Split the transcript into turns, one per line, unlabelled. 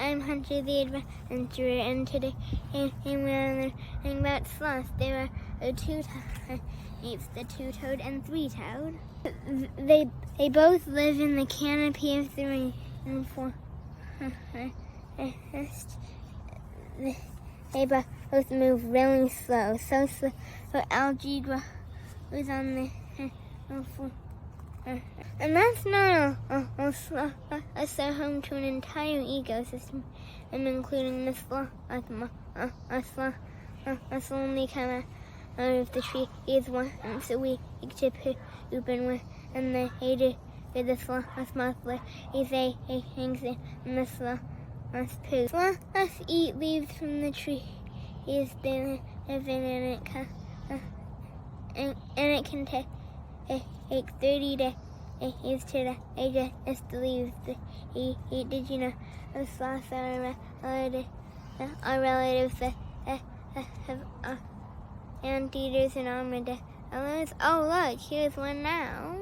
I'm Hunter the Adventurer, and today we're learning about sloths. There are two types, the two-toed and three-toed. They both live in the canopy of the rainforest. They both move really slow, so slow algae grows on the floor. And that's not a sloth. They're home to an entire ecosystem, including the sloth. Sloths only come out of the trees once a week to poop and they do with the sloth mostly. They hangs in the sloth poop. Sloths eat leaves from the trees they live in, and it can take 30 days to digest the leaves they eat. Did you know the sloths are relatives of anteaters and armadillos? Oh look, here's one now.